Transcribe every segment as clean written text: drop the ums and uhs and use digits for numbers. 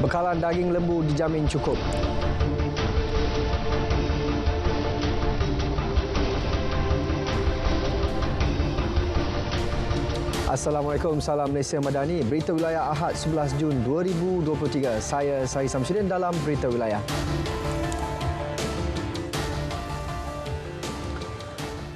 Bekalan daging lembu dijamin cukup. Assalamualaikum, salam Malaysia Madani. Berita Wilayah Ahad 11 Jun 2023. Saya Sari Samsudin dalam Berita Wilayah.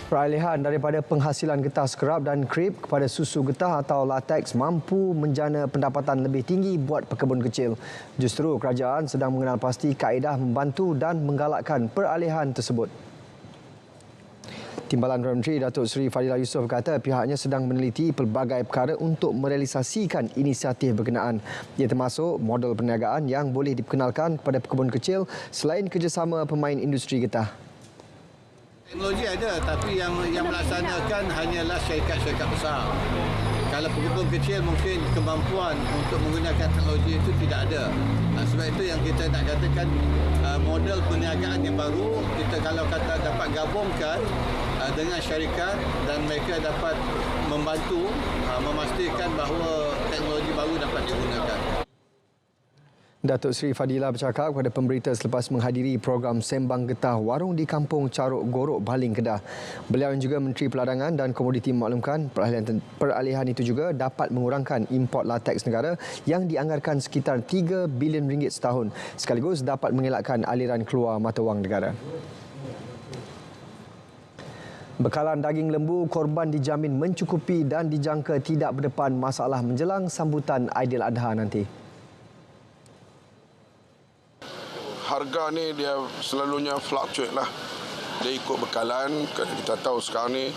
Peralihan daripada penghasilan getah skrap dan krip kepada susu getah atau lateks mampu menjana pendapatan lebih tinggi buat pekebun kecil. Justru kerajaan sedang mengenal pasti kaedah membantu dan menggalakkan peralihan tersebut. Timbalan Perdana Menteri Datuk Seri Fadilah Yusof kata pihaknya sedang meneliti pelbagai perkara untuk merealisasikan inisiatif berkenaan. Ia termasuk model perniagaan yang boleh diperkenalkan kepada pekebun kecil selain kerjasama pemain industri getah. Teknologi ada, tapi yang melaksanakan hanyalah syarikat-syarikat besar. Kalau pekebun kecil mungkin kemampuan untuk menggunakan teknologi itu tidak ada. Sebab itu yang kita nak katakan model perniagaan yang baru, kita kalau kata dapat gabungkan dengan syarikat dan mereka dapat membantu memastikan bahawa teknologi baru dapat digunakan. Datuk Seri Fadilah bercakap kepada pemberita selepas menghadiri program Sembang Getah Warung di Kampung Caruk Gorok, Baling, Kedah. Beliau yang juga Menteri Peladangan dan Komoditi memaklumkan peralihan itu juga dapat mengurangkan import lateks negara yang dianggarkan sekitar RM3 bilion setahun, sekaligus dapat mengelakkan aliran keluar mata wang negara. Bekalan daging lembu korban dijamin mencukupi dan dijangka tidak berdepan masalah menjelang sambutan Aidiladha nanti. Harga ni dia selalunya fluctuate lah. Dia ikut bekalan. Kita tahu sekarang ni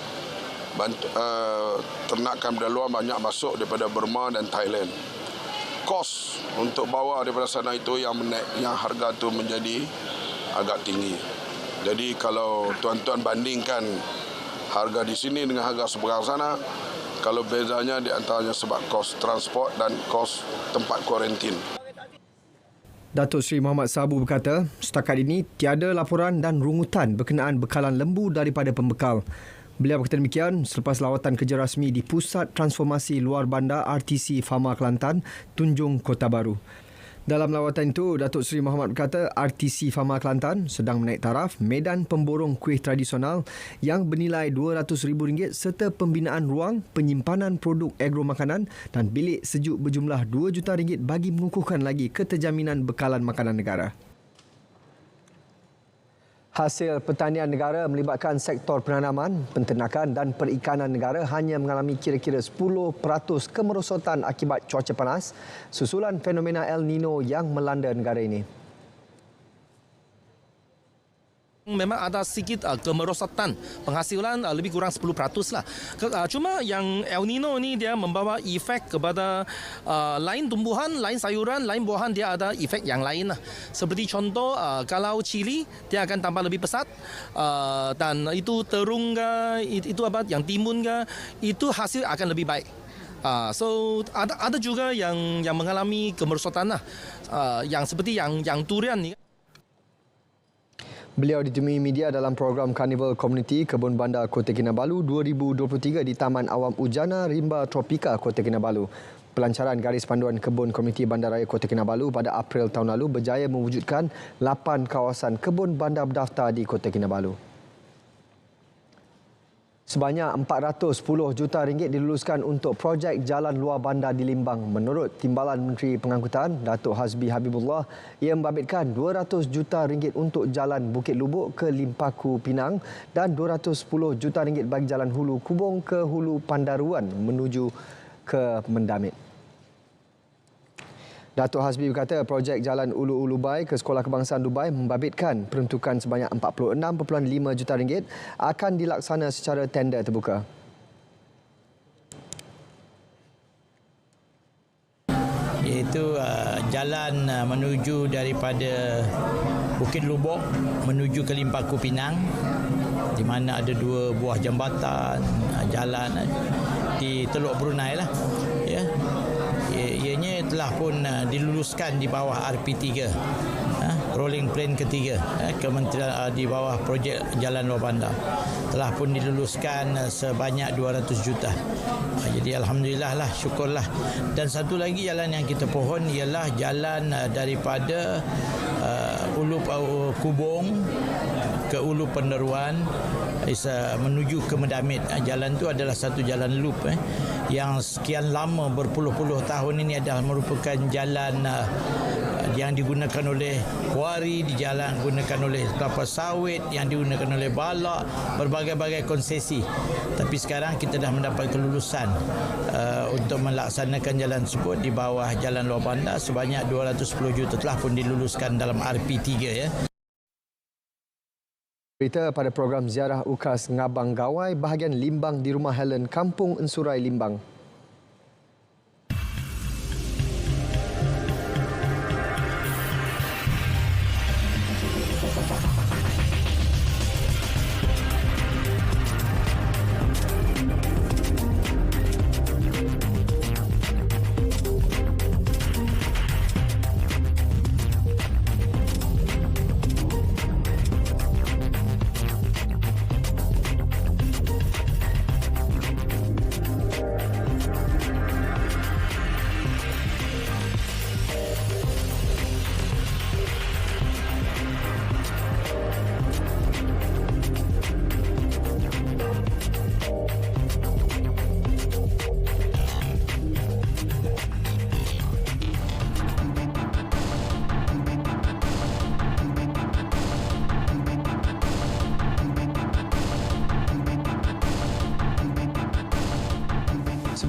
ternakan dari luar banyak masuk daripada Burma dan Thailand. Kos untuk bawa daripada sana itu yang harga tu menjadi agak tinggi. Jadi kalau tuan-tuan bandingkan harga di sini dengan harga seberang sana, kalau bezanya di antaranya sebab kos transport dan kos tempat kuarantin. Datuk Seri Muhammad Sabu berkata, setakat ini tiada laporan dan rungutan berkenaan bekalan lembu daripada pembekal. Beliau berkata demikian selepas lawatan kerja rasmi di Pusat Transformasi Luar Bandar RTC Fama Kelantan, Tunjung Kota Baru. Dalam lawatan itu, Datuk Seri Muhammad berkata RTC Fama Kelantan sedang menaik taraf medan pemborong kuih tradisional yang bernilai RM200,000 serta pembinaan ruang penyimpanan produk agro makanan dan bilik sejuk berjumlah RM2 juta bagi mengukuhkan lagi keterjaminan bekalan makanan negara. Hasil pertanian negara melibatkan sektor penanaman, penternakan dan perikanan negara hanya mengalami kira-kira 10% kemerosotan akibat cuaca panas susulan fenomena El Nino yang melanda negara ini. Memang ada sedikit kemerosotan penghasilan lebih kurang 10% lah. Cuma yang El Nino ni dia membawa efek kepada lain tumbuhan, lain sayuran, lain buahan, dia ada efek yang lain lah. Seperti contoh kalau cili dia akan tambah lebih pesat dan itu terung ke, itu apa yang timun ke, itu hasil akan lebih baik. So ada juga yang mengalami kemerosotan lah. Yang seperti yang durian ni. Beliau ditemui media dalam program Karnival Komuniti Kebun Bandar Kota Kinabalu 2023 di Taman Awam Ujana Rimba Tropika Kota Kinabalu. Pelancaran garis panduan Kebun Komuniti Bandaraya Kota Kinabalu pada April tahun lalu berjaya mewujudkan 8 kawasan kebun bandar berdaftar di Kota Kinabalu. Sebanyak RM410 juta diluluskan untuk projek jalan luar bandar di Limbang. Menurut Timbalan Menteri Pengangkutan, Datuk Hazbi Habibullah, ia membabitkan RM200 juta untuk jalan Bukit Lubuk ke Limpaku Pinang dan RM210 juta bagi jalan Hulu Kubong ke Hulu Pandaruan menuju ke Mendamit. Datuk Hazbi berkata projek Jalan Ulu Ulubai ke Sekolah Kebangsaan Dubai membabitkan peruntukan sebanyak RM46.5 juta akan dilaksana secara tender terbuka. Iaitu jalan menuju daripada Bukit Lubuk menuju ke Limpaku Pinang, di mana ada 2 buah jambatan, jalan di Teluk Brunei lah. Ya. Ianya telah telah pun diluluskan di bawah RP3, rolling plan ketiga, kementerian di bawah projek jalan luar bandar telah pun diluluskan sebanyak 200 juta. Jadi alhamdulillah lah, syukurlah. Dan satu lagi jalan yang kita pohon ialah jalan daripada Ulu Kubong ke Ulu Penderuan menuju ke Medamit. Jalan tu adalah satu jalan loop yang sekian lama, berpuluh-puluh tahun ini adalah merupakan jalan yang digunakan oleh kuari, digunakan oleh kelapa sawit, yang digunakan oleh balak, berbagai-bagai konsesi. Tapi sekarang kita dah mendapat kelulusan untuk melaksanakan jalan tersebut di bawah jalan luar bandar sebanyak 210 juta telah pun diluluskan dalam RP3 ya. Berita pada program ziarah UKAS Ngabang Gawai bahagian Limbang di Rumah Helen, Kampung Ensurai, Limbang.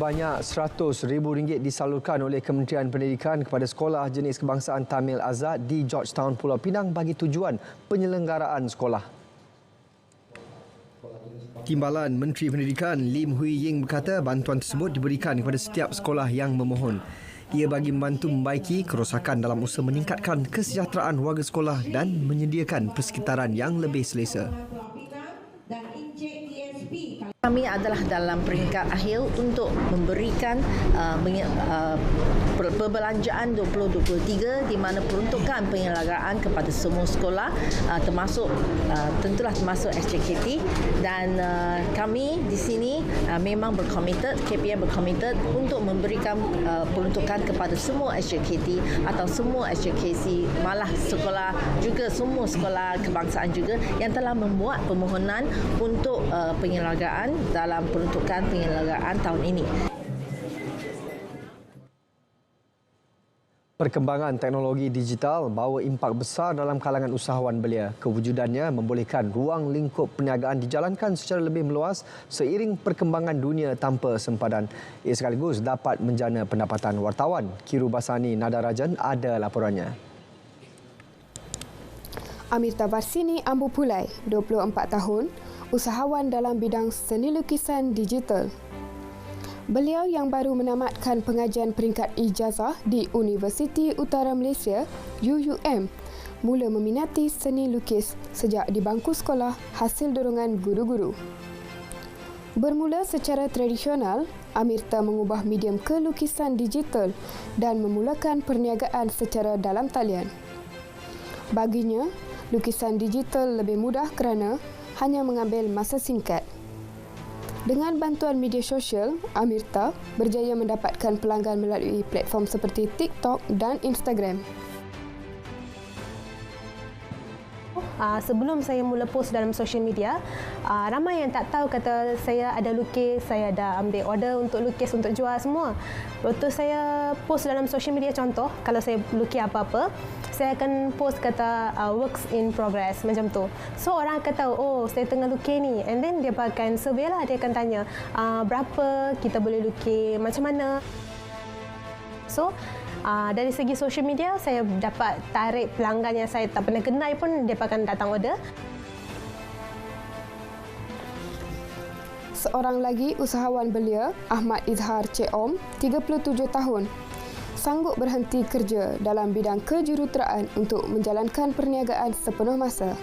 Sebanyak RM100,000 disalurkan oleh Kementerian Pendidikan kepada sekolah jenis kebangsaan Tamil Azad di Georgetown, Pulau Pinang bagi tujuan penyelenggaraan sekolah. Timbalan Menteri Pendidikan Lim Hui Ying berkata bantuan tersebut diberikan kepada setiap sekolah yang memohon. Ia bagi membantu membaiki kerosakan dalam usaha meningkatkan kesejahteraan warga sekolah dan menyediakan persekitaran yang lebih selesa. Kami adalah dalam peringkat akhir untuk memberikan perbelanjaan 2023 di mana peruntukan penyelenggaraan kepada semua sekolah termasuk SJKT, dan kami di sini memang berkomited, KPM berkomited untuk memberikan peruntukan kepada semua SJKT atau semua SJKC, malah sekolah juga semua sekolah kebangsaan juga yang telah membuat permohonan untuk penyelenggaraan dalam peruntukan penyelenggaraan tahun ini. Perkembangan teknologi digital bawa impak besar dalam kalangan usahawan belia. Kewujudannya membolehkan ruang lingkup perniagaan dijalankan secara lebih meluas seiring perkembangan dunia tanpa sempadan. Ia sekaligus dapat menjana pendapatan wartawan. Kiru Basani Nadarajan ada laporannya. Amirta Varsini Ambu Pulai, 24 tahun, usahawan dalam bidang seni lukisan digital. Beliau yang baru menamatkan pengajian peringkat ijazah di Universiti Utara Malaysia, UUM, mula meminati seni lukis sejak di bangku sekolah hasil dorongan guru-guru. Bermula secara tradisional, Amirta mengubah medium ke lukisan digital dan memulakan perniagaan secara dalam talian. Baginya, lukisan digital lebih mudah kerana hanya mengambil masa singkat. Dengan bantuan media sosial, Amirta berjaya mendapatkan pelanggan melalui platform seperti TikTok dan Instagram. Sebelum saya mula post dalam social media, ramai yang tak tahu kata saya ada lukis, saya dah ambil order untuk lukis untuk jual semua. Waktu saya post dalam social media, contoh, kalau saya lukis apa-apa, saya akan post kata works in progress macam tu. So orang akan tahu, oh saya tengah lukis ni, and then dia akan survey lah, dia akan tanya berapa kita boleh lukis, macam mana. So dari segi social media, saya dapat tarik pelanggan yang saya tak pernah kenal pun, dia akan datang order. Seorang lagi usahawan belia, Ahmad Izhar Cik Om, 37 tahun, sanggup berhenti kerja dalam bidang kejuruteraan untuk menjalankan perniagaan sepenuh masa.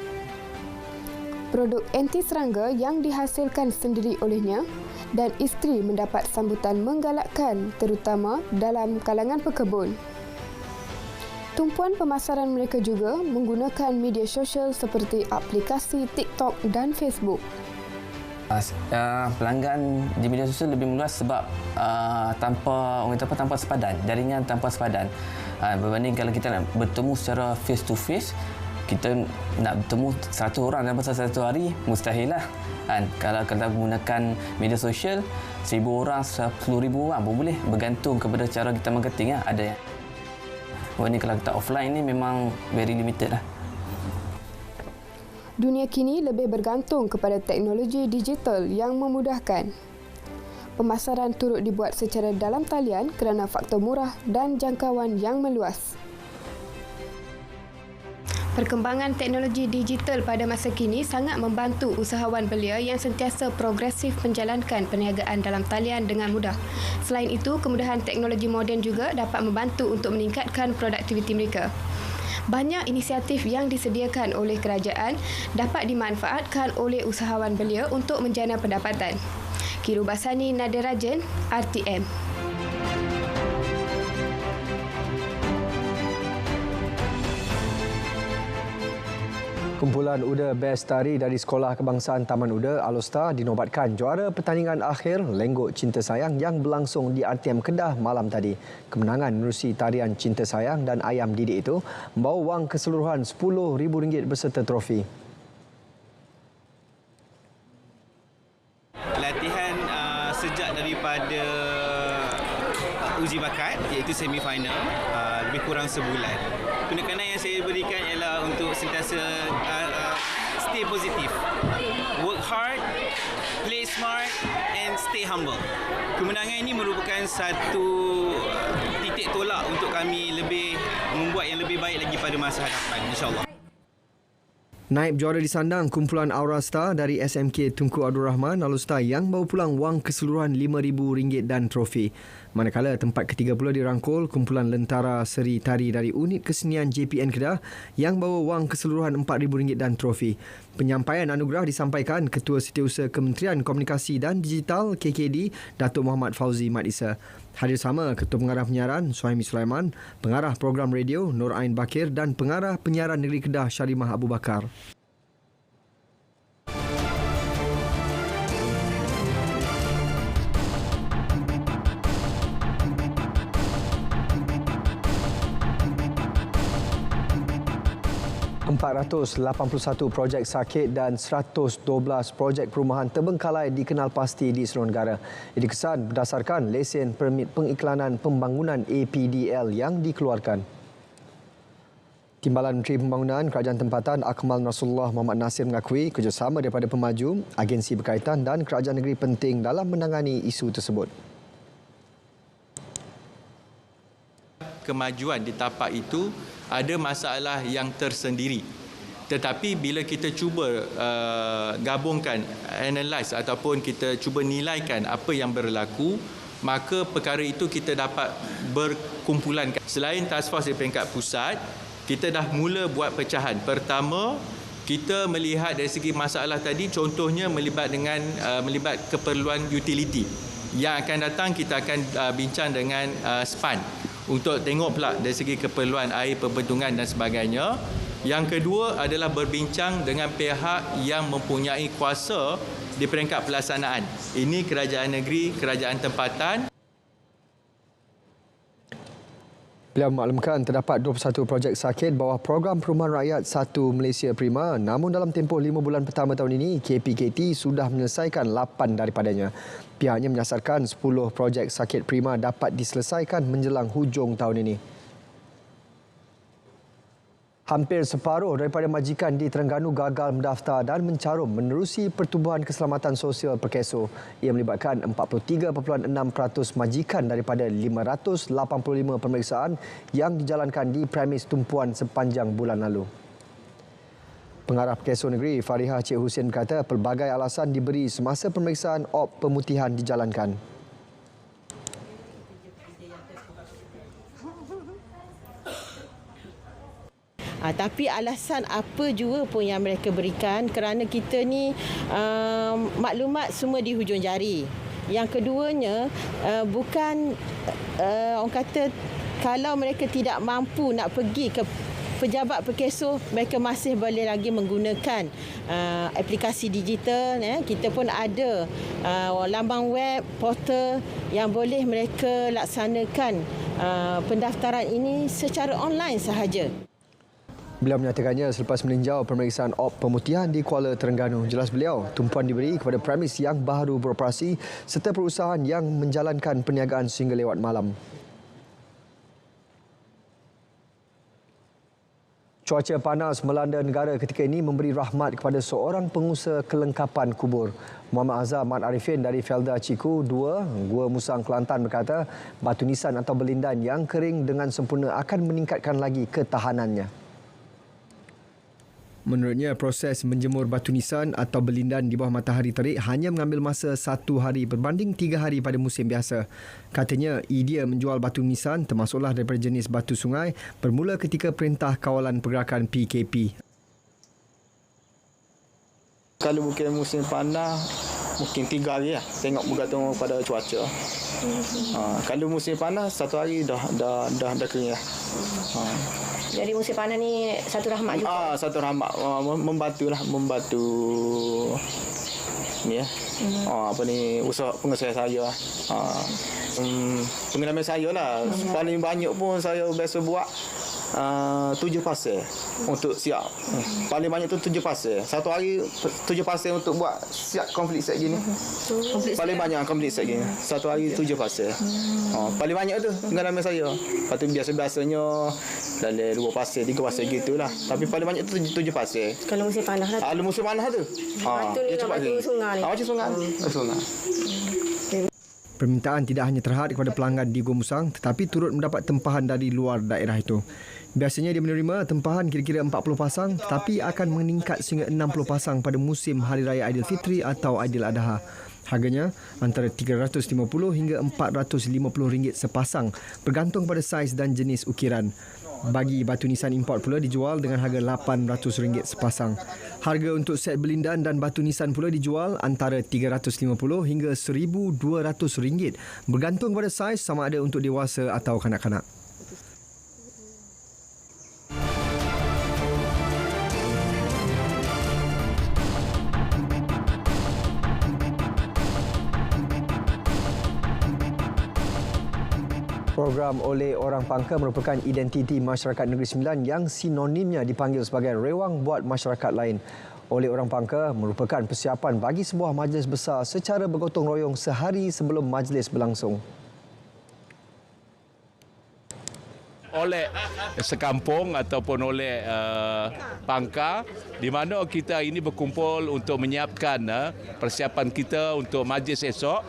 Produk anti serangga yang dihasilkan sendiri olehnya dan isteri mendapat sambutan menggalakkan terutama dalam kalangan pekebun. Tumpuan pemasaran mereka juga menggunakan media sosial seperti aplikasi TikTok dan Facebook. Pelanggan di media sosial lebih meluas sebab tanpa sepadan, jaringan tanpa sepadan. Berbanding kalau kita nak bertemu secara face to face, kita nak bertemu 100 orang dalam masa satu hari, mustahil lah. Kalau kita menggunakan media sosial, 1,000 orang, 10,000 orang pun boleh, bergantung kepada cara kita marketing lah. Ada ini kalau kita offline ni memang very limited lah. Dunia kini lebih bergantung kepada teknologi digital yang memudahkan. Pemasaran turut dibuat secara dalam talian kerana faktor murah dan jangkauan yang meluas. Perkembangan teknologi digital pada masa kini sangat membantu usahawan belia yang sentiasa progresif menjalankan perniagaan dalam talian dengan mudah. Selain itu, kemudahan teknologi moden juga dapat membantu untuk meningkatkan produktiviti mereka. Banyak inisiatif yang disediakan oleh kerajaan dapat dimanfaatkan oleh usahawan belia untuk menjana pendapatan. Kiru Basani Nadirajan, RTM. Kumpulan Uda Best Tari dari Sekolah Kebangsaan Taman Uda Alostar dinobatkan juara pertandingan akhir Lenggok Cinta Sayang yang berlangsung di RTM Kedah malam tadi. Kemenangan menerusi tarian Cinta Sayang dan Ayam Didik itu membawa wang keseluruhan RM10,000 beserta trofi. Latihan sejak daripada uji bakat iaitu semifinal lebih kurang sebulan. Penekanan yang saya berikan ialah untuk sentiasa stay positif, work hard, play smart and stay humble. Kemenangan ini merupakan satu titik tolak untuk kami lebih membuat yang lebih baik lagi pada masa hadapan, insyaAllah. Naib juara disandang kumpulan Aura Star dari SMK Tunku Abdul Rahman Alostar yang bawa pulang wang keseluruhan RM5,000 dan trofi. Manakala tempat ketiga pula dirangkul kumpulan Lentara Seri Tari dari Unit Kesenian JPN Kedah yang bawa wang keseluruhan RM4,000 dan trofi. Penyampaian anugerah disampaikan Ketua Setiausaha Kementerian Komunikasi dan Digital KKD Datuk Muhammad Fauzi Mat Isa. Hadir sama Ketua Pengarah Penyiaran Suhaimi Sulaiman, Pengarah Program Radio Nur Ain Bakir dan Pengarah Penyiaran Negeri Kedah Syarimah Abu Bakar. ...481 projek sakit dan 112 projek perumahan terbengkalai dikenal pasti di seluruh negara. Ini dikesan berdasarkan lesen permit pengiklanan pembangunan APDL yang dikeluarkan. Timbalan Menteri Pembangunan Kerajaan Tempatan Akmal Nasrullah Muhammad Nasir mengakui kerjasama daripada pemaju, agensi berkaitan dan kerajaan negeri penting dalam menangani isu tersebut. Kemajuan di tapak itu ada masalah yang tersendiri. Tetapi bila kita cuba gabungkan, analyse ataupun kita cuba nilaikan apa yang berlaku, maka perkara itu kita dapat berkumpulan. Selain task force di peringkat pusat, kita dah mula buat pecahan. Pertama, kita melihat dari segi masalah tadi, contohnya melibat keperluan utility. Yang akan datang kita akan bincang dengan SPAN untuk tengok pula dari segi keperluan air, pembentungan dan sebagainya. Yang kedua adalah berbincang dengan pihak yang mempunyai kuasa di peringkat pelaksanaan. Ini kerajaan negeri, kerajaan tempatan. Beliau memaklumkan terdapat 21 projek sakit bawah program Perumahan Rakyat 1 Malaysia Prima. Namun dalam tempoh 5 bulan pertama tahun ini, KPKT sudah menyelesaikan 8 daripadanya. Pihaknya menyasarkan 10 projek sakit Prima dapat diselesaikan menjelang hujung tahun ini. Hampir separuh daripada majikan di Terengganu gagal mendaftar dan mencarum menerusi Pertubuhan Keselamatan Sosial Perkeso. Ia melibatkan 43.6% majikan daripada 585 pemeriksaan yang dijalankan di premis tumpuan sepanjang bulan lalu. Pengarah Perkeso Negeri Farihah Cik Hussein berkata pelbagai alasan diberi semasa pemeriksaan op pemutihan dijalankan. Tapi alasan apa juga pun yang mereka berikan kerana kita ni maklumat semua di hujung jari. Yang keduanya, bukan orang kata kalau mereka tidak mampu nak pergi ke pejabat perkeso, mereka masih boleh lagi menggunakan aplikasi digital. Kita pun ada lambang web, portal yang boleh mereka laksanakan pendaftaran ini secara online sahaja. Beliau menyatakannya selepas meninjau pemeriksaan op pemutihan di Kuala Terengganu. Jelas beliau, tumpuan diberi kepada premis yang baru beroperasi serta perusahaan yang menjalankan perniagaan sehingga lewat malam. Cuaca panas melanda negara ketika ini memberi rahmat kepada seorang pengusaha kelengkapan kubur. Muhammad Azhar Mat Arifin dari Felda Ciku 2, Gua Musang, Kelantan berkata batu nisan atau belindan yang kering dengan sempurna akan meningkatkan lagi ketahanannya. Menurutnya, proses menjemur batu nisan atau belindan di bawah matahari terik hanya mengambil masa 1 hari berbanding 3 hari pada musim biasa. Katanya, idea menjual batu nisan termasuklah daripada jenis batu sungai bermula ketika Perintah Kawalan Pergerakan PKP. Kalau bukan musim panas, mungkin 3 hari lah. Tengok bergantung pada cuaca. Kalau musim panas, 1 hari dah kering lah. Jadi musim panas ni satu rahmat juga. Satu rahmat, membantu ni ya. Usaha pengusaha saya. Pengalaman saya lah. Paling banyak pun saya biasa buat 7 pasir untuk siap. Paling banyak tu 7 pasir. Satu hari 7 pasir untuk buat siap konflik set gini. Paling banyak konflik set gini. Satu hari 7 pasir. Paling banyak tu pengalaman saya. Lepas tu biasa-biasanya dalam 2 pasir, 3 pasir gitulah. Tapi paling banyak tu 7 pasir. Kalau musim panas lah. Kalau musim panas tu. Batu ni batu sungai ni. Macam sungai. Sungai. Permintaan tidak hanya terhad kepada pelanggan di Gua Musang tetapi turut mendapat tempahan dari luar daerah itu. Biasanya dia menerima tempahan kira-kira 40 pasang tetapi akan meningkat sehingga 60 pasang pada musim Hari Raya Aidilfitri atau Aidiladha. Harganya antara RM350 hingga RM450 sepasang bergantung pada saiz dan jenis ukiran. Bagi batu nisan import pula dijual dengan harga RM800 sepasang. Harga untuk set belindan dan batu nisan pula dijual antara RM350 hingga RM1,200 bergantung pada saiz sama ada untuk dewasa atau kanak-kanak. Program Oleh Orang Pangka merupakan identiti masyarakat Negeri Sembilan yang sinonimnya dipanggil sebagai rewang buat masyarakat lain. Oleh Orang Pangka merupakan persiapan bagi sebuah majlis besar secara bergotong royong sehari sebelum majlis berlangsung. Oleh sekampung ataupun oleh pangka di mana kita ini berkumpul untuk menyiapkan persiapan kita untuk majlis esok.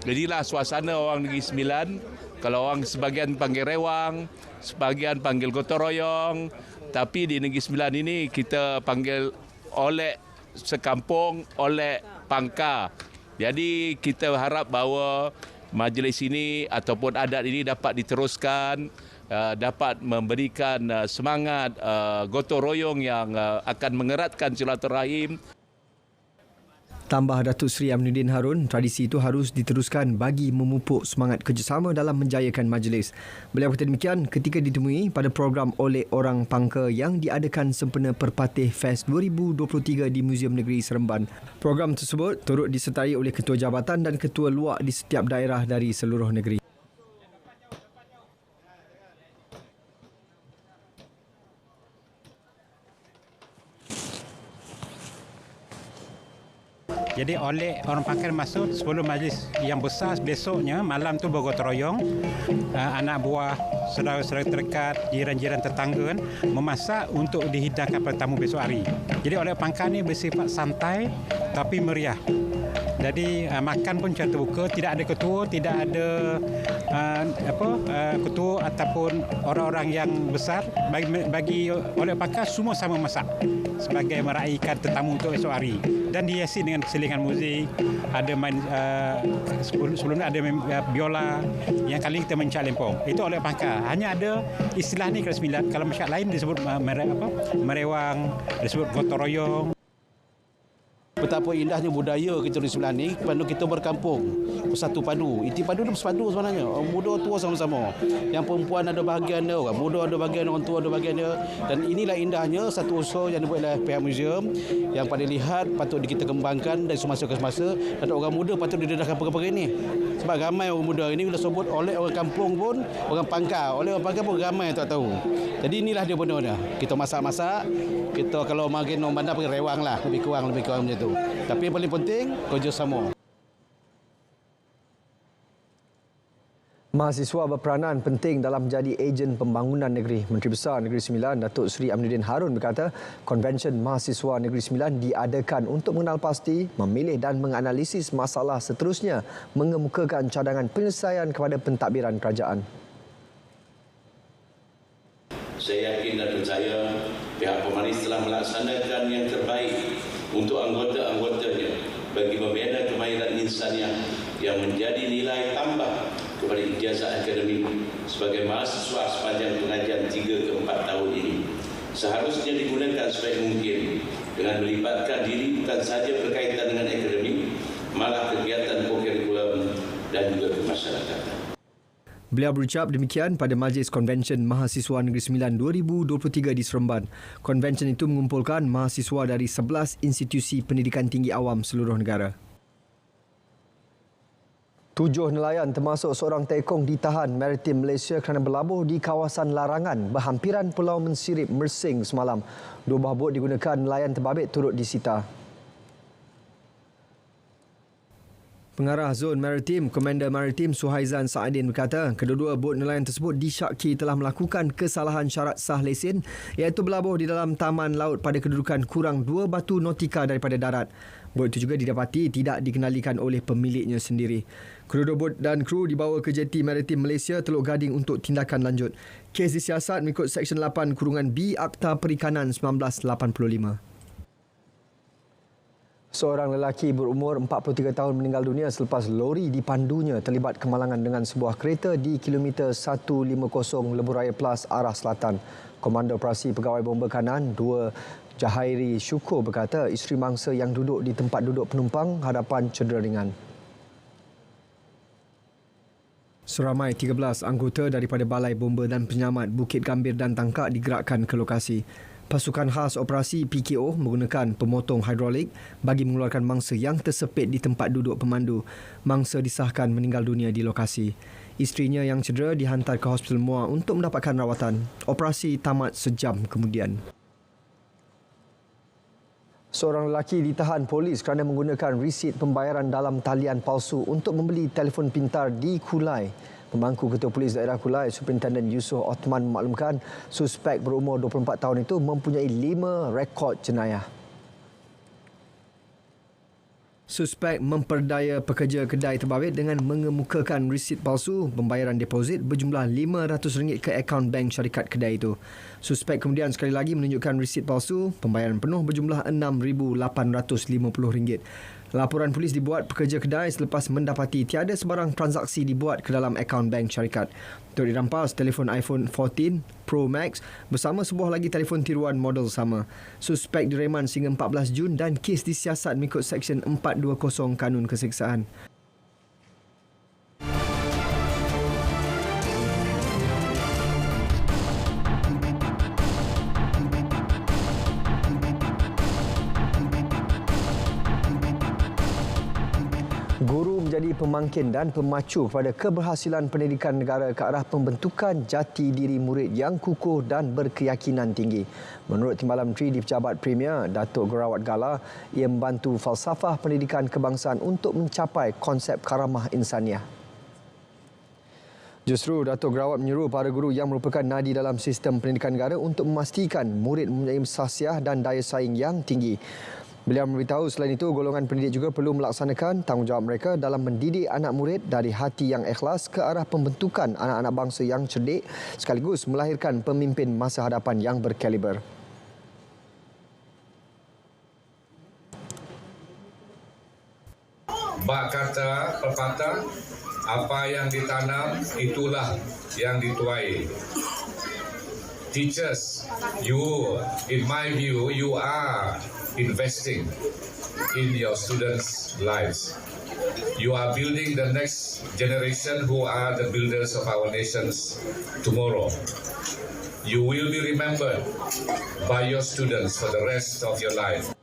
Jadilah suasana orang Negeri Sembilan. Kalau orang sebahagian panggil rewang, sebahagian panggil gotong royong, tapi di Negeri Sembilan ini kita panggil oleh sekampung, oleh pangka. Jadi kita harap bahawa majlis ini ataupun adat ini dapat diteruskan, dapat memberikan semangat gotong royong yang akan mengeratkan silaturahim. Tambah Datuk Seri Aminuddin Harun, tradisi itu harus diteruskan bagi memupuk semangat kerjasama dalam menjayakan majlis. Beliau kata demikian ketika ditemui pada program Oleh Orang Pangka yang diadakan sempena Perpatih Fest 2023 di Muzium Negeri Seremban. Program tersebut turut disertai oleh ketua jabatan dan ketua luar di setiap daerah dari seluruh negeri. Jadi oleh orang pangkal masuk sebelum majlis yang besar besoknya malam tu bergotong royong, anak buah, saudara-saudara terdekat, jiran-jiran tetangga kan, memasak untuk dihidangkan pada tamu besok hari. Jadi oleh pangkal ni bersifat santai tapi meriah. Jadi makan pun secara terbuka, tidak ada ketua, tidak ada ketua ataupun orang-orang yang besar. Bagi oleh pangkal semua sama masak sebagai meraihkan tetamu untuk esok hari. Dan dihiasi dengan selingan muzik, ada main sebelumnya ada main biola, yang kali kita main lempong. Itu oleh pangkal. Hanya ada istilah ni kelas 9. Kalau masyarakat lain disebut merewang, disebut gotong royong. Betapa indahnya budaya kita di sebelah ni, padu kita berkampung, bersatu padu. Inti padu itu bersatu sebenarnya. Orang muda tua sama-sama. Yang perempuan ada bahagian dia, orang muda ada bahagian, orang tua ada bahagian dia. Dan inilah indahnya satu usaha yang dibuat oleh pihak museum yang pada lihat patut kita kembangkan dari semasa ke semasa, dan orang muda patut didedahkan perkara-perkara ini. Sebab ramai orang muda ini bila sebut oleh orang kampung pun, orang Pangkal, oleh orang Pangkal pun ramai yang tak tahu. Jadi inilah dia benda-benda. Kita masak-masak, kita kalau makin orang bandar pergi rewang lah, lebih kurang macam tu. Tapi yang paling penting, kerjasama. Mahasiswa berperanan penting dalam menjadi ejen pembangunan negeri. Menteri Besar Negeri Sembilan, Datuk Seri Aminuddin Harun berkata, Konvensyen Mahasiswa Negeri Sembilan diadakan untuk mengenal pasti, memilih dan menganalisis masalah seterusnya, mengemukakan cadangan penyelesaian kepada pentadbiran kerajaan. Saya yakin dan percaya pihak pemanis telah melaksanakan yang terbaik untuk anggota-anggotanya bagi membina kemahiran insaniah yang menjadi nilai tambah kepada ijazah akademik sebagai mahasiswa sepanjang pengajian 3 ke 4 tahun ini. Seharusnya digunakan sebaik mungkin dengan melibatkan diri bukan sahaja berkaitan dengan akademik, malah kegiatan kokurikulum dan juga kemasyarakatan. Beliau berucap demikian pada Majlis Konvensyen Mahasiswa Negeri Sembilan 2023 di Seremban. Konvensyen itu mengumpulkan mahasiswa dari 11 institusi pendidikan tinggi awam seluruh negara. 7 nelayan termasuk seorang tekong ditahan Maritim Malaysia kerana berlabuh di kawasan larangan berhampiran Pulau Mensirip, Mersing semalam. 2 buah bot digunakan nelayan terbabit turut disita. Pengarah Zon Maritim, Komander Maritim Suhaizan Saadin berkata, kedua-dua bot nelayan tersebut disyaki telah melakukan kesalahan syarat sah lesen iaitu berlabuh di dalam taman laut pada kedudukan kurang 2 batu nautika daripada darat. Bot itu juga didapati tidak dikenalikan oleh pemiliknya sendiri. Kedua-dua bot dan kru dibawa ke Jeti Maritim Malaysia Teluk Gading untuk tindakan lanjut. Kes disiasat mengikut Seksyen 8(B) Akta Perikanan 1985. Seorang lelaki berumur 43 tahun meninggal dunia selepas lori dipandunya terlibat kemalangan dengan sebuah kereta di kilometer 150 Lebuh Raya Plus arah selatan. Komando Operasi Pegawai Bomba Kanan 2 Jahairi Syukur berkata isteri mangsa yang duduk di tempat duduk penumpang hadapan cedera ringan. Seramai 13 anggota daripada Balai Bomba dan Penyelamat Bukit Gambir dan Tangkak digerakkan ke lokasi. Pasukan khas operasi PKO menggunakan pemotong hidrolik bagi mengeluarkan mangsa yang tersepit di tempat duduk pemandu. Mangsa disahkan meninggal dunia di lokasi. Isterinya yang cedera dihantar ke Hospital Muar untuk mendapatkan rawatan. Operasi tamat sejam kemudian. Seorang lelaki ditahan polis kerana menggunakan risit pembayaran dalam talian palsu untuk membeli telefon pintar di Kulai. Pemangku Ketua Polis Daerah Kulai, Superintendent Yusof Othman memaklumkan suspek berumur 24 tahun itu mempunyai 5 rekod jenayah. Suspek memperdaya pekerja kedai terbabit dengan mengemukakan risit palsu pembayaran deposit berjumlah RM500 ke akaun bank syarikat kedai itu. Suspek kemudian sekali lagi menunjukkan risit palsu pembayaran penuh berjumlah RM6,850. Laporan polis dibuat pekerja kedai selepas mendapati tiada sebarang transaksi dibuat ke dalam akaun bank syarikat. Turut dirampas telefon iPhone 14 Pro Max bersama sebuah lagi telefon tiruan model sama. Suspek direman sehingga 14 Jun dan kes disiasat mengikut Seksyen 420 Kanun Keseksaan. Guru menjadi pemangkin dan pemacu kepada keberhasilan pendidikan negara ke arah pembentukan jati diri murid yang kukuh dan berkeyakinan tinggi. Menurut Timbalan Menteri di Pejabat Premier, Datuk Gorawat Gala, ia membantu falsafah pendidikan kebangsaan untuk mencapai konsep karamah insaniah. Justru Datuk Gorawat menyuruh para guru yang merupakan nadi dalam sistem pendidikan negara untuk memastikan murid mempunyai sahsiah dan daya saing yang tinggi. Beliau memberitahu selain itu, golongan pendidik juga perlu melaksanakan tanggungjawab mereka dalam mendidik anak murid dari hati yang ikhlas ke arah pembentukan anak-anak bangsa yang cerdik sekaligus melahirkan pemimpin masa hadapan yang berkaliber. Bak kata pepatah, apa yang ditanam itulah yang dituai. Teachers, in my view, you are investing in your students' lives. You are building the next generation who are the builders of our nations tomorrow. You will be remembered by your students for the rest of your life.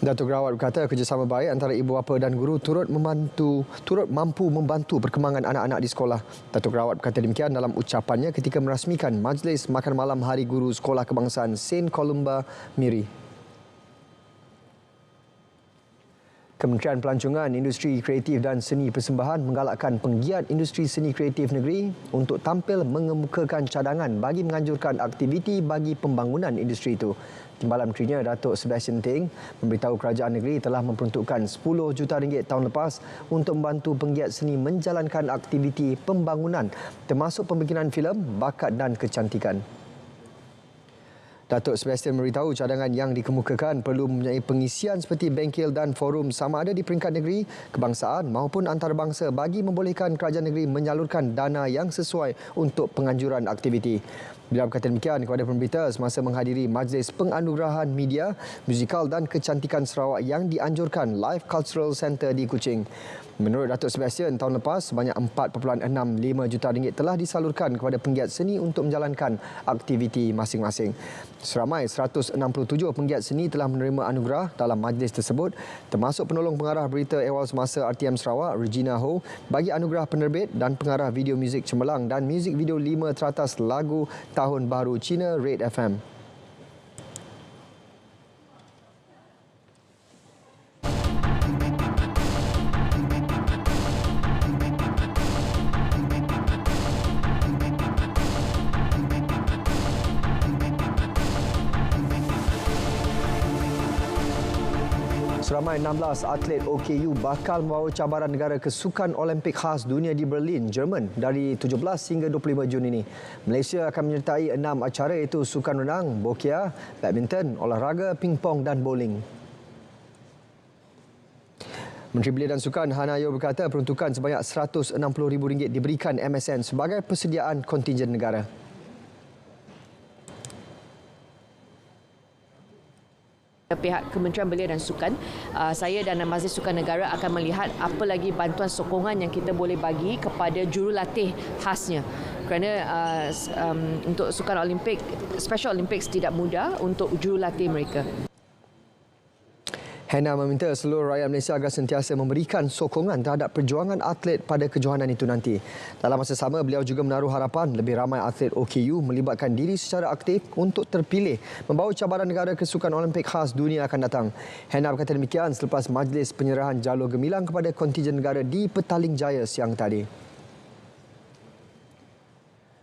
Datuk Rawat berkata kerjasama baik antara ibu bapa dan guru turut mampu membantu perkembangan anak-anak di sekolah. Datuk Rawat berkata demikian dalam ucapannya ketika merasmikan Majlis Makan Malam Hari Guru Sekolah Kebangsaan St. Columba, Miri. Kementerian Pelancongan, Industri Kreatif dan Seni Persembahan menggalakkan penggiat industri seni kreatif negeri untuk tampil mengemukakan cadangan bagi menganjurkan aktiviti bagi pembangunan industri itu. Timbalan Menterinya Datuk Sebastian Teng memberitahu kerajaan negeri telah memperuntukkan RM10 juta tahun lepas untuk membantu penggiat seni menjalankan aktiviti pembangunan termasuk pembikinan filem, bakat dan kecantikan. Datuk Sebastian memberitahu cadangan yang dikemukakan perlu mempunyai pengisian seperti bengkel dan forum sama ada di peringkat negeri, kebangsaan maupun antarabangsa bagi membolehkan kerajaan negeri menyalurkan dana yang sesuai untuk penganjuran aktiviti. Beliau berkata demikian kepada pemberita semasa menghadiri Majlis Penganugerahan Media, Musikal dan Kecantikan Sarawak yang dianjurkan Live Cultural Centre di Kuching. Menurut Datuk Sebastian, tahun lepas sebanyak RM4.65 juta telah disalurkan kepada penggiat seni untuk menjalankan aktiviti masing-masing. Seramai 167 penggiat seni telah menerima anugerah dalam majlis tersebut, termasuk penolong pengarah berita ehwal semasa RTM Sarawak, Regina Ho, bagi anugerah penerbit dan pengarah video muzik cemerlang dan muzik video 5 teratas lagu Tahun Baru Cina Red FM. Seramai 16 atlet OKU bakal membawa cabaran negara ke Sukan Olimpik Khas Dunia di Berlin, Jerman dari 17 hingga 25 Jun ini. Malaysia akan menyertai 6 acara iaitu sukan renang, bokia, badminton, olahraga, pingpong dan bowling. Menteri Belia dan Sukan Hana Yeoh berkata peruntukan sebanyak RM160,000 diberikan MSN sebagai persediaan kontingen negara. Pihak Kementerian Belia dan Sukan, saya dan Majlis Sukan Negara akan melihat apa lagi bantuan sokongan yang kita boleh bagi kepada jurulatih khasnya. Kerana untuk Sukan Olimpik, Special Olympics tidak mudah untuk jurulatih mereka. Hana meminta seluruh rakyat Malaysia agar sentiasa memberikan sokongan terhadap perjuangan atlet pada kejohanan itu nanti. Dalam masa sama, beliau juga menaruh harapan lebih ramai atlet OKU melibatkan diri secara aktif untuk terpilih membawa cabaran negara ke Sukan Olimpik Khas Dunia akan datang. Hana berkata demikian selepas majlis penyerahan jalur gemilang kepada kontingen negara di Petaling Jaya siang tadi.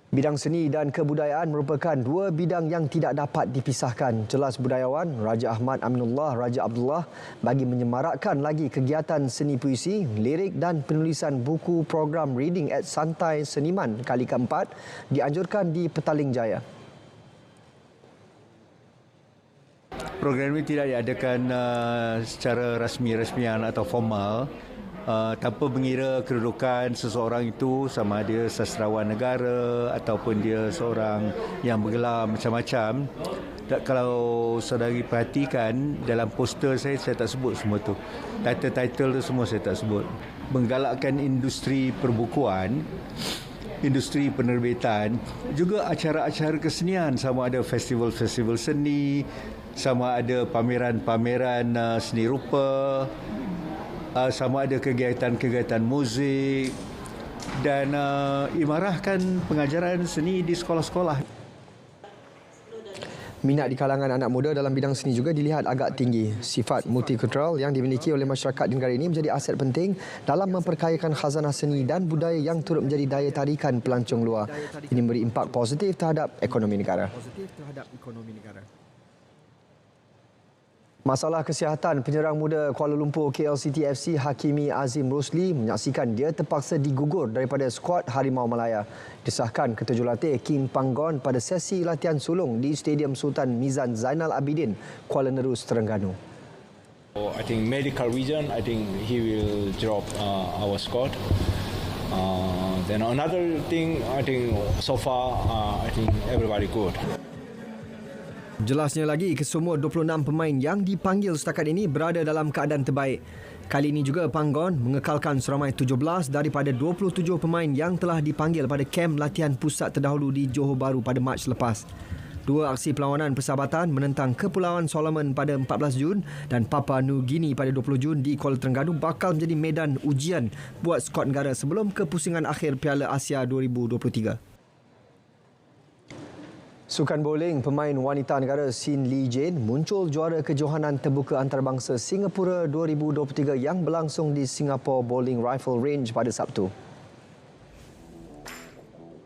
Bidang seni dan kebudayaan merupakan dua bidang yang tidak dapat dipisahkan. Jelas budayawan Raja Ahmad Aminullah Raja Abdullah bagi menyemarakkan lagi kegiatan seni puisi, lirik dan penulisan buku program Reading at Santai Seniman kali keempat dianjurkan di Petaling Jaya. Program ini tidak diadakan secara rasmi-rasmian atau formal. Tanpa mengira kedudukan seseorang itu sama dia sastrawan negara ataupun dia seorang yang bergelar macam-macam. Kalau saudari perhatikan dalam poster saya tak sebut semua tu. Title-title tu semua saya tak sebut. Menggalakkan industri perbukuan, industri penerbitan, juga acara-acara kesenian sama ada festival-festival seni, sama ada pameran-pameran seni rupa, sama ada kegiatan-kegiatan muzik dan imarahkan pengajaran seni di sekolah-sekolah. Minat di kalangan anak muda dalam bidang seni juga dilihat agak tinggi. Sifat multikultural yang dimiliki oleh masyarakat di negara ini menjadi aset penting dalam memperkayakan khazanah seni dan budaya yang turut menjadi daya tarikan pelancong luar. Ini memberi impak positif terhadap ekonomi negara. Masalah kesihatan penyerang muda Kuala Lumpur KLCT FC Hakimi Azim Rosli menyaksikan dia terpaksa digugur daripada skuad Harimau Malaya. Disahkan ketua jurulatih Kim Panggon pada sesi latihan sulung di Stadium Sultan Mizan Zainal Abidin, Kuala Nerus, Terengganu. I think medical reason, I think he will drop our squad. Then another thing, I think so far, I think everybody good. Jelasnya lagi, kesemua 26 pemain yang dipanggil setakat ini berada dalam keadaan terbaik. Kali ini juga Panggon mengekalkan seramai 17 daripada 27 pemain yang telah dipanggil pada kem latihan pusat terdahulu di Johor Bahru pada Mac lepas. Dua aksi perlawanan persahabatan menentang Kepulauan Solomon pada 14 Jun dan Papua New Guinea pada 20 Jun di Kuala Terengganu bakal menjadi medan ujian buat skuad negara sebelum kepusingan akhir Piala Asia 2023. Sukan bowling, pemain wanita negara Sin Lee Jane muncul juara kejohanan terbuka antarabangsa Singapura 2023 yang berlangsung di Singapore Bowling Rifle Range pada Sabtu.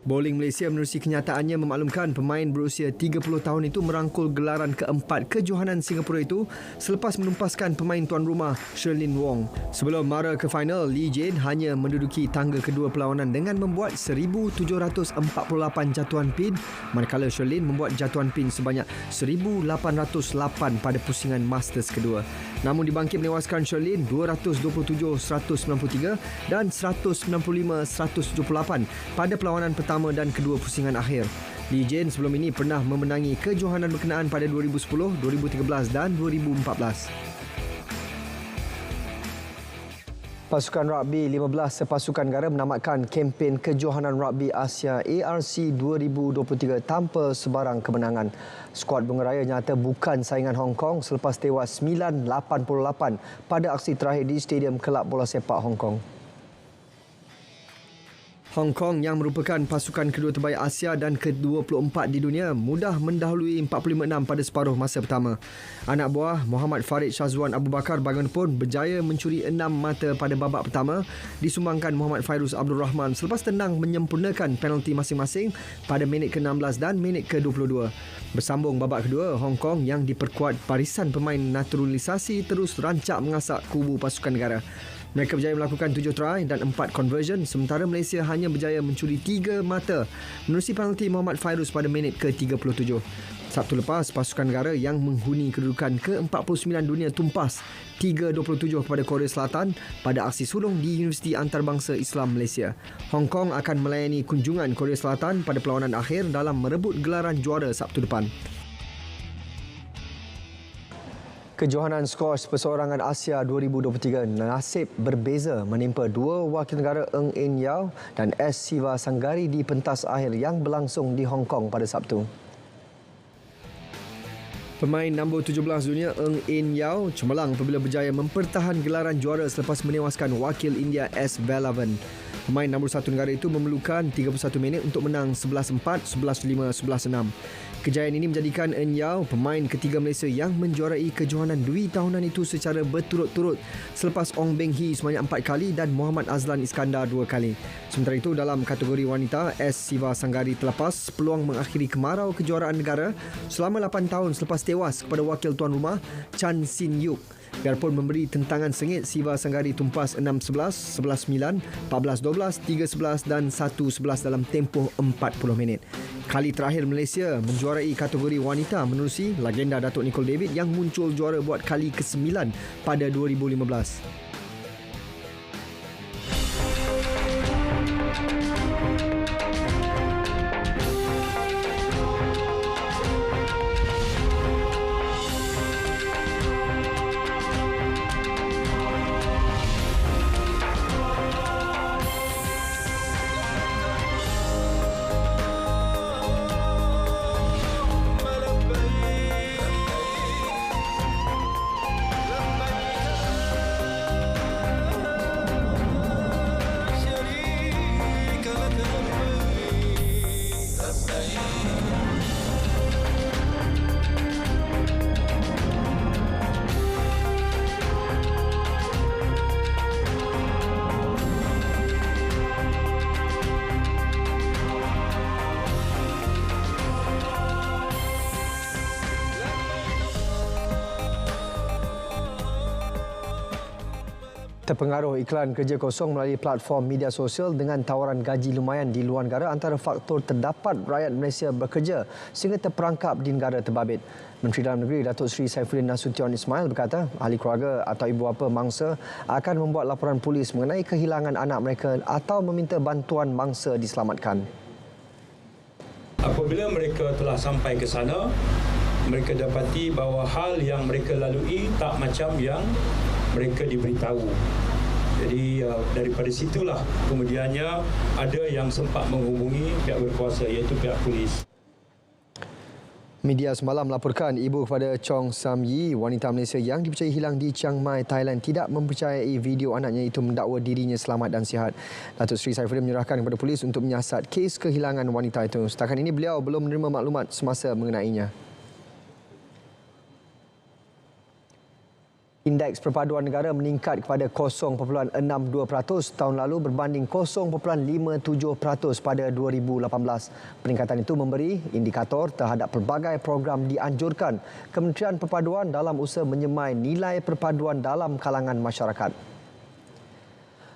Bowling Malaysia menerusi kenyataannya memaklumkan pemain berusia 30 tahun itu merangkul gelaran keempat kejohanan Singapura itu selepas menumpaskan pemain tuan rumah Sherlyn Wong. Sebelum mara ke final, Lee Jane hanya menduduki tangga kedua perlawanan dengan membuat 1,748 jatuhan pin, manakala Sherlyn membuat jatuhan pin sebanyak 1,808 pada pusingan Masters kedua. Namun dibangkit menewaskan Sherlyn 227-193 dan 195-178 pada perlawanan pertama dan kedua pusingan akhir. Lee Jane sebelum ini pernah memenangi kejohanan berkenaan pada 2010, 2013 dan 2014. Pasukan rugby 15 sepasukan negara menamatkan kempen kejohanan rugby Asia ARC 2023 tanpa sebarang kemenangan. Skuad Bunga Raya nyata bukan saingan Hong Kong selepas tewas 9-88 pada aksi terakhir di Stadium Kelab Bola Sepak Hong Kong. Hong Kong yang merupakan pasukan kedua terbaik Asia dan ke-24 di dunia mudah mendahului 46 pada separuh masa pertama. Anak buah Muhammad Farid Shazwan Abu Bakar bagaimanapun berjaya mencuri 6 mata pada babak pertama disumbangkan Muhammad Fairuz Abdul Rahman selepas tenang menyempurnakan penalti masing-masing pada minit ke-16 dan minit ke-22. Bersambung babak kedua, Hong Kong yang diperkuat barisan pemain naturalisasi terus rancak mengasak kubu pasukan negara. Mereka berjaya melakukan 7 try dan 4 conversion sementara Malaysia hanya berjaya mencuri 3 mata menerusi penalti Muhammad Fairuz pada minit ke-37. Sabtu lepas, pasukan negara yang menghuni kedudukan ke-49 dunia tumpas 3-27 kepada Korea Selatan pada aksi sulung di Universiti Antarabangsa Islam Malaysia. Hong Kong akan melayani kunjungan Korea Selatan pada perlawanan akhir dalam merebut gelaran juara Sabtu depan. Kejohanan skos perseorangan Asia 2023 nasib berbeza menimpa dua wakil negara Ng En Yao dan S. Siva Sanggari di pentas akhir yang berlangsung di Hong Kong pada Sabtu. Pemain nombor 17 dunia Ng En Yao cemerlang apabila berjaya mempertahan gelaran juara selepas menewaskan wakil India S. Velavan. Pemain nombor 1 negara itu memerlukan 31 minit untuk menang 11-4, 11-5, 11-6. Kejayaan ini menjadikan En Yao pemain ketiga Malaysia yang menjuarai kejohanan Dwi tahunan itu secara berturut-turut selepas Ong Beng Hee sebanyak 4 kali dan Muhammad Azlan Iskandar 2 kali. Sementara itu dalam kategori wanita, S. Siva Sanggari terlepas peluang mengakhiri kemarau kejuaraan negara selama 8 tahun selepas tewas kepada wakil tuan rumah Chan Sin Yuk. Biarpun memberi tentangan sengit, Siva Sanggari tumpas 6-11, 11-9, 14-12, 3-11 dan 1-11 dalam tempoh 40 minit. Kali terakhir Malaysia menjuarai kategori wanita menerusi legenda Datuk Nicole David yang muncul juara buat kali ke-9 pada 2015. Terpengaruh iklan kerja kosong melalui platform media sosial dengan tawaran gaji lumayan di luar negara antara faktor terdapat rakyat Malaysia bekerja sehingga terperangkap di negara terbabit. Menteri Dalam Negeri Datuk Seri Saifuddin Nasution Ismail berkata ahli keluarga atau ibu bapa mangsa akan membuat laporan polis mengenai kehilangan anak mereka atau meminta bantuan mangsa diselamatkan. Apabila mereka telah sampai ke sana, mereka dapati bahawa hal yang mereka lalui tak macam yang mereka diberitahu. Jadi daripada situlah kemudiannya ada yang sempat menghubungi pihak berkuasa iaitu pihak polis. Media semalam melaporkan ibu kepada Chong Sam Yi, wanita Malaysia yang dipercayai hilang di Chiang Mai, Thailand, tidak mempercayai video anaknya itu mendakwa dirinya selamat dan sihat. Datuk Seri Saifuddin menyerahkan kepada polis untuk menyiasat kes kehilangan wanita itu. Setakat ini beliau belum menerima maklumat semasa mengenainya. Indeks perpaduan negara meningkat kepada 0.62% tahun lalu berbanding 0.57% pada 2018. Peningkatan itu memberi indikator terhadap pelbagai program dianjurkan Kementerian Perpaduan dalam usaha menyemai nilai perpaduan dalam kalangan masyarakat.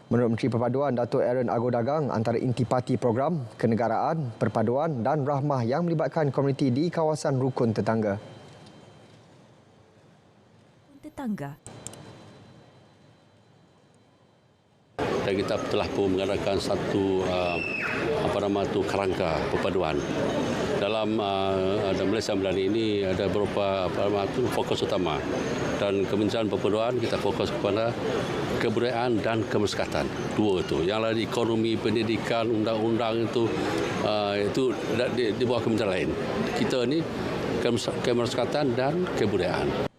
Menurut Menteri Perpaduan Datuk Aaron Agodagang, antara intipati program, kenegaraan, perpaduan dan rahmah yang melibatkan komuniti di kawasan rukun tetangga. Dan kita telah pun mengadakan satu kerangka perpaduan. Dalam Malaysia Madani ini ada beberapa fokus utama, dan Kementerian Perpaduan kita fokus kepada kebudayaan dan kemasyarakatan. Dua itu. Yang lain ekonomi, pendidikan, undang-undang itu di bawah kementerian lain. Kita ini kemasyarakatan dan kebudayaan.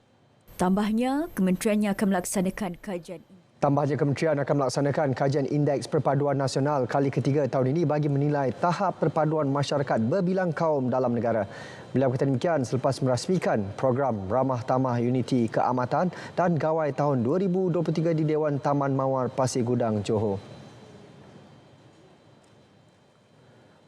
Tambahnya, kementeriannya akan melaksanakan kajian. Tambahnya, kementerian akan melaksanakan kajian Indeks Perpaduan Nasional kali ketiga tahun ini bagi menilai tahap perpaduan masyarakat berbilang kaum dalam negara. Beliau berkata demikian selepas merasmikan program Ramah Tamah Uniti Keamatan dan Gawai tahun 2023 di Dewan Taman Mawar Pasir Gudang, Johor.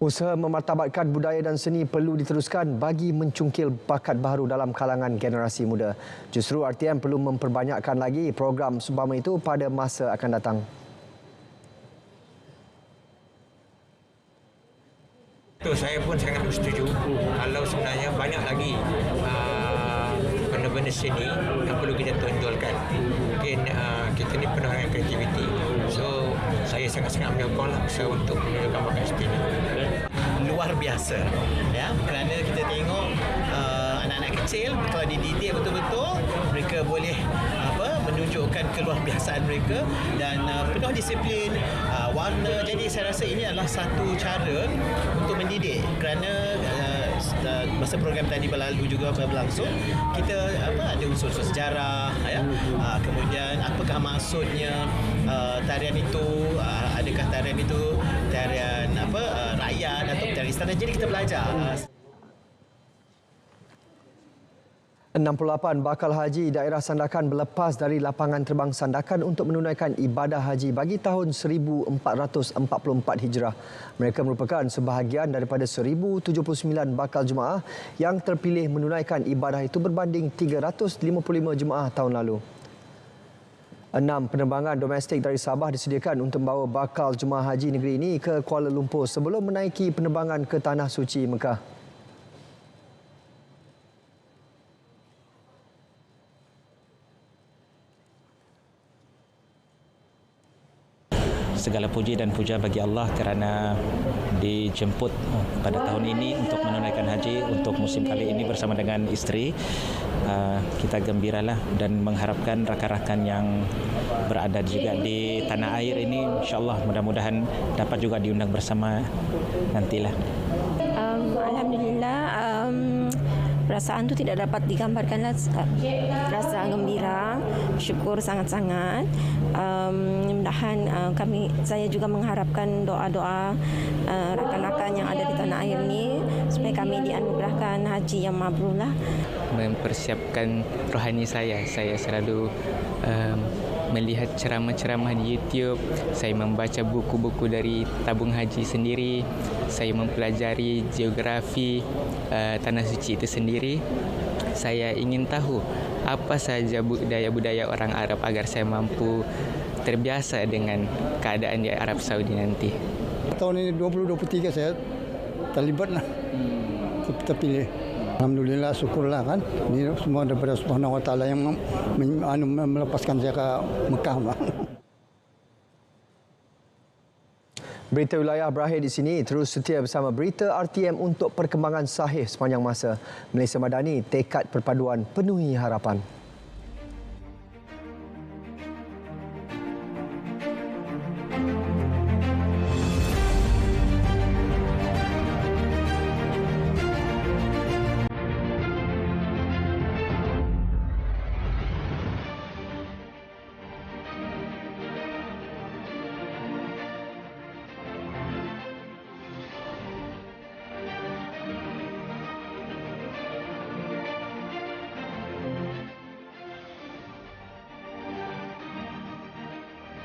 Usaha memartabatkan budaya dan seni perlu diteruskan bagi mencungkil bakat baru dalam kalangan generasi muda. Justru RTM perlu memperbanyakkan lagi program seumpama itu pada masa akan datang. Saya pun sangat bersetuju kalau sebenarnya banyak lagi benda-benda seni yang perlu kita tonjolkan. Mungkin kita ni penuh dengan kreativiti. So, saya sangat-sangat menyokong usaha untuk menunjukkan bakat seni. Luar biasa, ya, kerana kita tengok anak-anak kecil kalau dididik betul-betul, mereka boleh menunjukkan keluarbiasaan mereka dan penuh disiplin, warna. Jadi saya rasa ini adalah satu cara untuk mendidik, kerana masa program tadi berlalu juga berlangsung, kita ada unsur-unsur sejarah, ya, kemudian apakah maksudnya tarian itu, adakah tarian itu tarian rakyat atau tarian istana. Jadi kita belajar. 68 bakal haji daerah Sandakan berlepas dari lapangan terbang Sandakan untuk menunaikan ibadah haji bagi tahun 1444 Hijrah. Mereka merupakan sebahagian daripada 1079 bakal jemaah yang terpilih menunaikan ibadah itu berbanding 355 jemaah tahun lalu. 6 penerbangan domestik dari Sabah disediakan untuk membawa bakal jemaah haji negeri ini ke Kuala Lumpur sebelum menaiki penerbangan ke Tanah Suci Mekah. Segala puji dan puja bagi Allah kerana dijemput pada tahun ini untuk menunaikan haji untuk musim kali ini bersama dengan isteri. Kita gembiralah dan mengharapkan rakan-rakan yang berada juga di tanah air ini, insya-Allah mudah-mudahan dapat juga diundang bersama nantilah. Alhamdulillah, perasaan itu tidak dapat digambarkan. Rasa gembira, syukur sangat-sangat. Mudah-mudahan saya juga mengharapkan doa-doa rakan-rakan yang ada di tanah air ini supaya kami dianugerahkan haji yang mabrur lah. Mempersiapkan rohani saya selalu melihat ceramah-ceramah di YouTube, saya membaca buku-buku dari tabung haji sendiri, saya mempelajari geografi Tanah Suci itu sendiri. Saya ingin tahu apa sahaja budaya-budaya orang Arab agar saya mampu terbiasa dengan keadaan di Arab Saudi nanti. Tahun ini 2023 saya terlibatlah, terpilih. Alhamdulillah, syukurlah kan. Ini semua daripada Subhanahu Wa Taala yang melepaskan saya ke Mekah. Berita wilayah berakhir di sini. Terus setia bersama Berita RTM untuk perkembangan sahih sepanjang masa. Malaysia Madani, tekad perpaduan penuhi harapan.